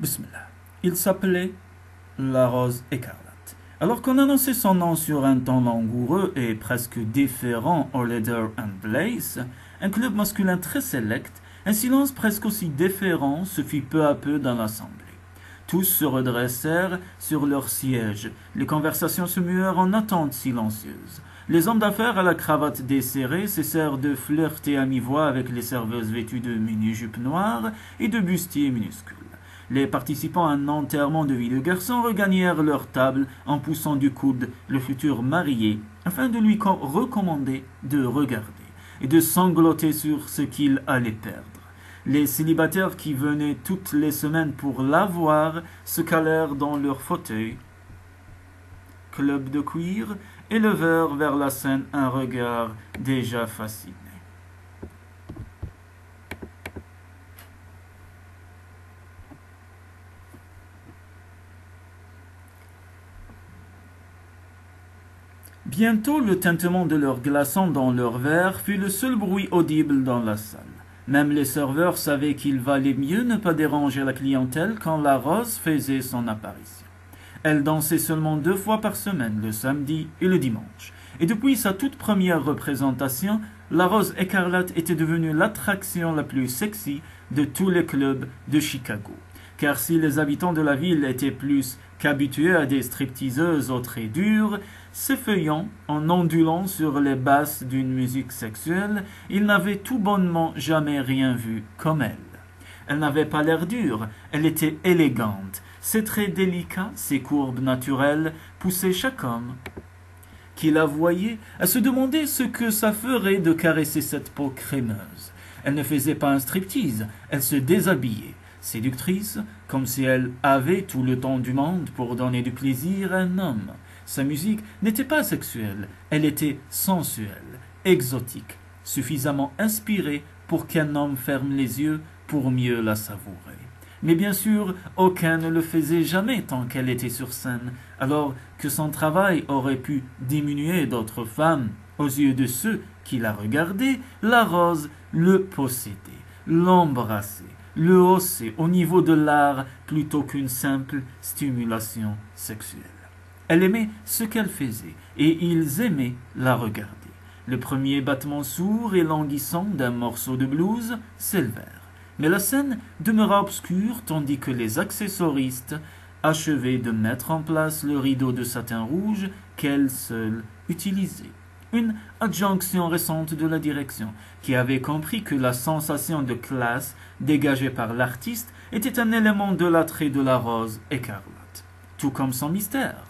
Bismillah. Il s'appelait la Rose écarlate. Alors qu'on annonçait son nom sur un ton langoureux et presque déférent au Leather and Blaze, un club masculin très sélect, un silence presque aussi déférent se fit peu à peu dans l'assemblée. Tous se redressèrent sur leurs sièges. Les conversations se muèrent en attente silencieuse. Les hommes d'affaires à la cravate desserrée cessèrent de flirter à mi-voix avec les serveuses vêtues de mini-jupes noires et de bustiers minuscules. Les participants à un enterrement de vie de garçon regagnèrent leur table en poussant du coude le futur marié afin de lui recommander de regarder et de sangloter sur ce qu'il allait perdre. Les célibataires qui venaient toutes les semaines pour la voir se calèrent dans leurs fauteuils. Club de cuir élevèrent vers la scène un regard déjà fasciné. Bientôt le tintement de leurs glaçons dans leurs verres fut le seul bruit audible dans la salle. Même les serveurs savaient qu'il valait mieux ne pas déranger la clientèle quand la Rose faisait son apparition. Elle dansait seulement 2 fois par semaine, le samedi et le dimanche. Et depuis sa toute première représentation, la Rose écarlate était devenue l'attraction la plus sexy de tous les clubs de Chicago. Car si les habitants de la ville étaient plus qu'habitués à des stripteaseuses aux traits durs, s'effeuillant en ondulant sur les basses d'une musique sexuelle, ils n'avaient tout bonnement jamais rien vu comme elle. Elle n'avait pas l'air dure, elle était élégante. Ses traits délicats, ses courbes naturelles, poussaient chaque homme qui la voyait à se demander ce que ça ferait de caresser cette peau crémeuse. Elle ne faisait pas un striptease, elle se déshabillait. Séductrice, comme si elle avait tout le temps du monde pour donner du plaisir à un homme. Sa musique n'était pas sexuelle, elle était sensuelle, exotique, suffisamment inspirée pour qu'un homme ferme les yeux pour mieux la savourer. Mais bien sûr, aucun ne le faisait jamais tant qu'elle était sur scène, alors que son travail aurait pu diminuer d'autres femmes. Aux yeux de ceux qui la regardaient, la Rose le possédait, l'embrassait, le haussait au niveau de l'art plutôt qu'une simple stimulation sexuelle. Elle aimait ce qu'elle faisait, et ils aimaient la regarder. Le premier battement sourd et languissant d'un morceau de blues s'élevèrent. Mais la scène demeura obscure tandis que les accessoristes achevaient de mettre en place le rideau de satin rouge qu'elle seule utilisait. Une adjonction récente de la direction, qui avait compris que la sensation de classe dégagée par l'artiste était un élément de l'attrait de la Rose écarlate, tout comme son mystère.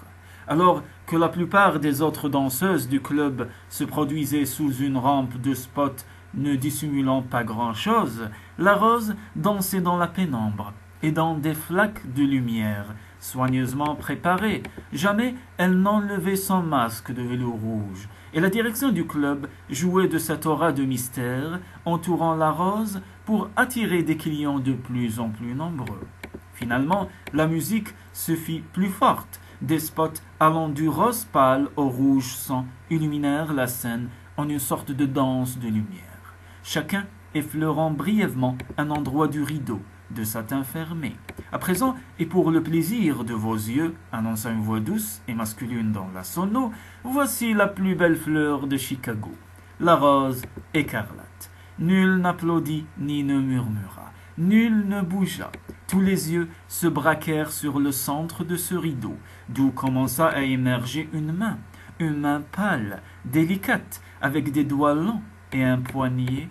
Alors que la plupart des autres danseuses du club se produisaient sous une rampe de spot ne dissimulant pas grand-chose, la Rose dansait dans la pénombre et dans des flaques de lumière soigneusement préparées. Jamais elle n'enlevait son masque de velours rouge, et la direction du club jouait de cette aura de mystère entourant la Rose pour attirer des clients de plus en plus nombreux. Finalement, la musique se fit plus forte. Des spots allant du rose pâle au rouge sang illuminèrent la scène en une sorte de danse de lumière, chacun effleurant brièvement un endroit du rideau de satin fermé. À présent, et pour le plaisir de vos yeux, annonça une voix douce et masculine dans la sono, voici la plus belle fleur de Chicago, la Rose écarlate. Nul n'applaudit ni ne murmura, nul ne bougea. Tous les yeux se braquèrent sur le centre de ce rideau, d'où commença à émerger une main pâle, délicate, avec des doigts longs et un poignet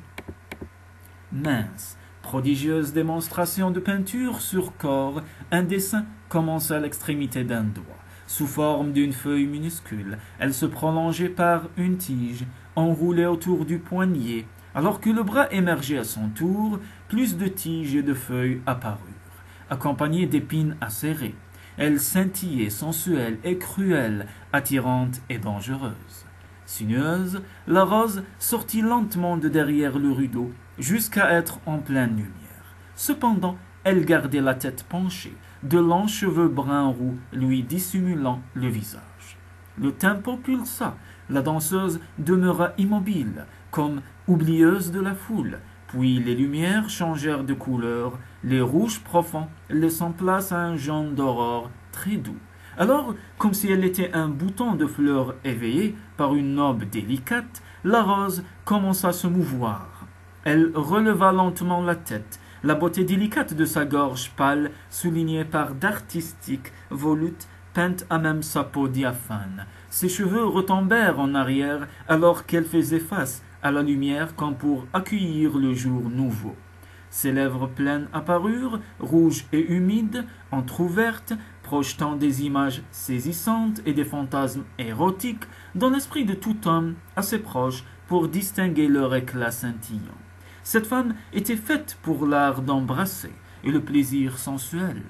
mince. Prodigieuse démonstration de peinture sur corps, un dessin commença à l'extrémité d'un doigt. Sous forme d'une feuille minuscule, elle se prolongeait par une tige, enroulée autour du poignet. Alors que le bras émergeait à son tour, plus de tiges et de feuilles apparurent, accompagnées d'épines acérées. Elle scintillait, sensuelle et cruelle, attirante et dangereuse. Sinueuse, la Rose sortit lentement de derrière le rideau, jusqu'à être en pleine lumière. Cependant, elle gardait la tête penchée, de longs cheveux brun-roux lui dissimulant le visage. Le tempo pulsa, la danseuse demeura immobile, comme oublieuse de la foule, puis les lumières changèrent de couleur les rouges profonds, laissant place à un jaune d'aurore très doux. Alors, comme si elle était un bouton de fleurs éveillé par une aube délicate, la rose commença à se mouvoir. Elle releva lentement la tête, la beauté délicate de sa gorge pâle, soulignée par d'artistiques volutes peintes à même sa peau diaphane. Ses cheveux retombèrent en arrière alors qu'elle faisait face à la lumière comme pour accueillir le jour nouveau. Ses lèvres pleines apparurent, rouges et humides, entr'ouvertes, projetant des images saisissantes et des fantasmes érotiques dans l'esprit de tout homme assez proche pour distinguer leur éclat scintillant. Cette femme était faite pour l'art d'embrasser et le plaisir sensuel.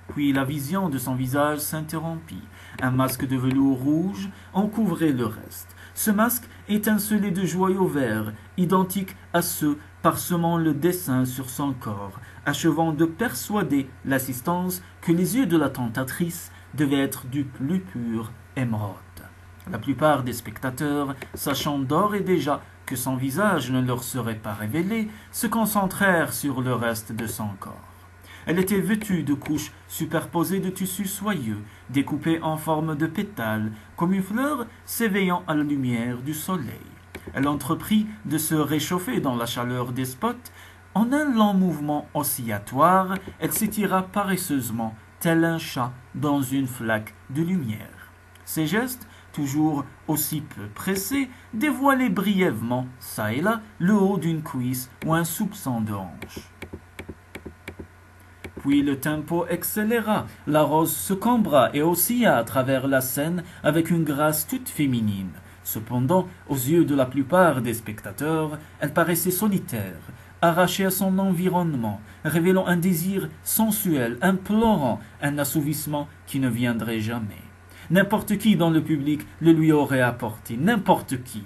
Puis la vision de son visage s'interrompit. Un masque de velours rouge en couvrait le reste. Ce masque étincelait de joyaux verts, identiques à ceux parsemant le dessin sur son corps, achevant de persuader l'assistance que les yeux de la tentatrice devaient être du plus pur émeraude. La plupart des spectateurs, sachant d'ores et déjà que son visage ne leur serait pas révélé, se concentrèrent sur le reste de son corps. Elle était vêtue de couches superposées de tissus soyeux, découpées en forme de pétales, comme une fleur s'éveillant à la lumière du soleil. Elle entreprit de se réchauffer dans la chaleur des spots. En un lent mouvement oscillatoire, elle s'étira paresseusement, tel un chat dans une flaque de lumière. Ses gestes, toujours aussi peu pressés, dévoilaient brièvement, çà et là, le haut d'une cuisse ou un soupçon de hanche. Puis le tempo accéléra, la rose se cambra et oscilla à travers la scène avec une grâce toute féminine. Cependant, aux yeux de la plupart des spectateurs, elle paraissait solitaire, arrachée à son environnement, révélant un désir sensuel, implorant un assouvissement qui ne viendrait jamais. N'importe qui dans le public le lui aurait apporté, n'importe qui.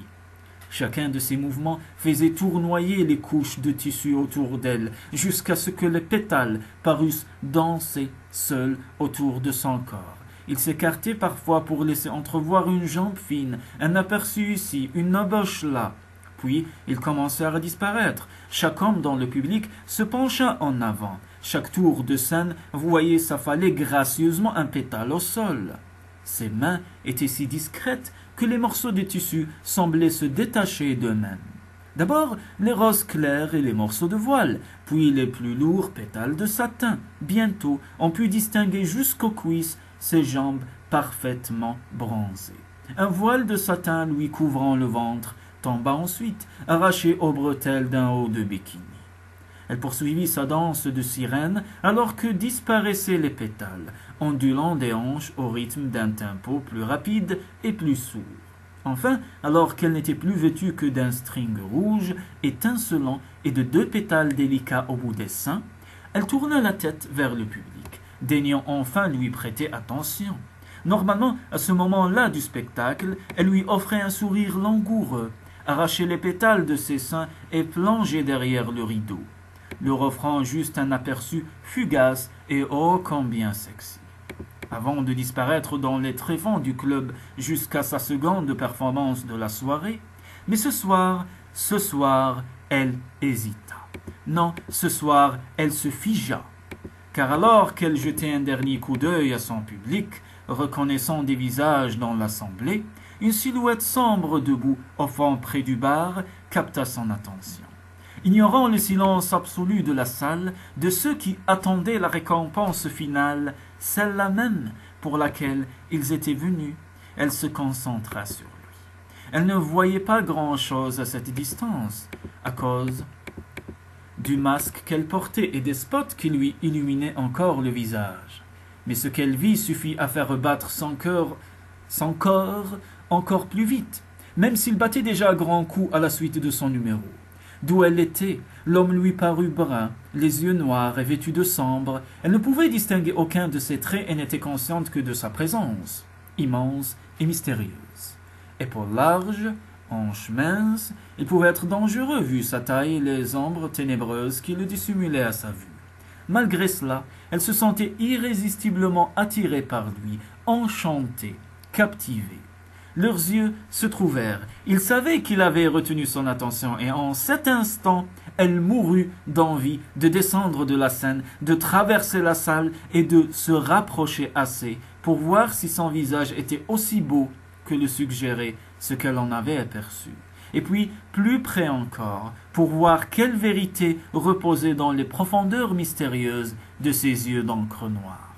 Chacun de ces mouvements faisait tournoyer les couches de tissu autour d'elle, jusqu'à ce que les pétales parussent danser seuls autour de son corps. Il s'écartait parfois pour laisser entrevoir une jambe fine, un aperçu ici, une embauche là. Puis ils commencèrent à disparaître. Chaque homme dans le public se pencha en avant. Chaque tour de scène voyait s'affaler gracieusement un pétale au sol. Ses mains étaient si discrètes que les morceaux de tissu semblaient se détacher d'eux-mêmes. D'abord les roses claires et les morceaux de voile, puis les plus lourds pétales de satin. Bientôt on put distinguer jusqu'aux cuisses ses jambes parfaitement bronzées. Un voile de satin lui couvrant le ventre tomba ensuite, arraché aux bretelles d'un haut de bikini. Elle poursuivit sa danse de sirène alors que disparaissaient les pétales, ondulant des hanches au rythme d'un tempo plus rapide et plus sourd. Enfin, alors qu'elle n'était plus vêtue que d'un string rouge, étincelant et de 2 pétales délicats au bout des seins, elle tourna la tête vers le public, daignant enfin lui prêter attention. Normalement, à ce moment-là du spectacle, elle lui offrait un sourire langoureux, arrachait les pétales de ses seins et plongeait derrière le rideau, leur offrant juste un aperçu fugace et ô combien sexy. Avant de disparaître dans les tréfonds du club jusqu'à sa seconde performance de la soirée, mais ce soir, elle hésita. Non, ce soir, elle se figea, car alors qu'elle jetait un dernier coup d'œil à son public, reconnaissant des visages dans l'assemblée, une silhouette sombre debout au fond près du bar capta son attention. Ignorant le silence absolu de la salle, de ceux qui attendaient la récompense finale, celle-là même pour laquelle ils étaient venus, elle se concentra sur lui. Elle ne voyait pas grand-chose à cette distance, à cause du masque qu'elle portait et des spots qui lui illuminaient encore le visage. Mais ce qu'elle vit suffit à faire battre son corps encore plus vite, même s'il battait déjà à grands coups à la suite de son numéro. D'où elle était, l'homme lui parut brun, les yeux noirs et vêtu de sombre. Elle ne pouvait distinguer aucun de ses traits et n'était consciente que de sa présence, immense et mystérieuse. Épaules larges, hanches minces, il pouvait être dangereux vu sa taille et les ombres ténébreuses qui le dissimulaient à sa vue. Malgré cela, elle se sentait irrésistiblement attirée par lui, enchantée, captivée. Leurs yeux se trouvèrent. Il savait qu'il avait retenu son attention, et en cet instant, elle mourut d'envie de descendre de la scène, de traverser la salle et de se rapprocher assez pour voir si son visage était aussi beau que le suggérait ce qu'elle en avait aperçu. Et puis, plus près encore, pour voir quelle vérité reposait dans les profondeurs mystérieuses de ses yeux d'encre noire.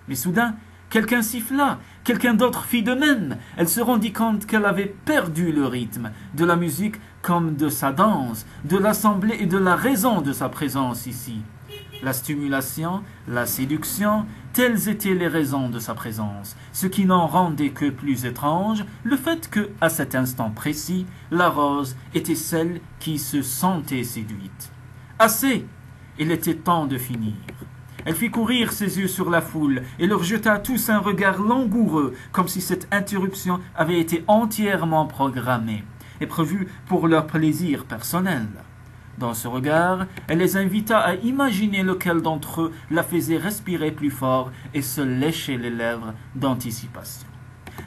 Mais soudain, quelqu'un siffla, quelqu'un d'autre fit de même. Elle se rendit compte qu'elle avait perdu le rythme de la musique comme de sa danse, de l'assemblée et de la raison de sa présence ici. La stimulation, la séduction, telles étaient les raisons de sa présence, ce qui n'en rendait que plus étrange le fait que, à cet instant précis, la rose était celle qui se sentait séduite. Assez! Il était temps de finir. Elle fit courir ses yeux sur la foule et leur jeta tous un regard langoureux, comme si cette interruption avait été entièrement programmée et prévue pour leur plaisir personnel. Dans ce regard, elle les invita à imaginer lequel d'entre eux la faisait respirer plus fort et se lécher les lèvres d'anticipation.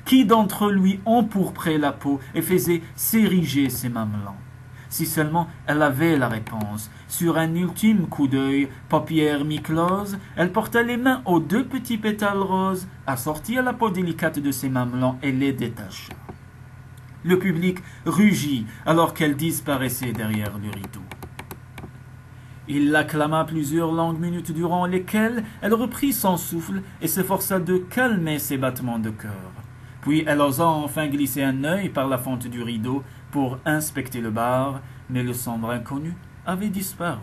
Qui d'entre eux lui empourprait la peau et faisait s'ériger ses mamelons? Si seulement elle avait la réponse. Sur un ultime coup d'œil, paupières mi-closes, elle porta les mains aux 2 petits pétales roses, assortit à la peau délicate de ses mamelons et les détacha. Le public rugit alors qu'elle disparaissait derrière le rideau. Il l'acclama plusieurs longues minutes durant lesquelles elle reprit son souffle et s'efforça de calmer ses battements de cœur. Puis elle osa enfin glisser un œil par la fente du rideau pour inspecter le bar, mais le sombre inconnu avait disparu.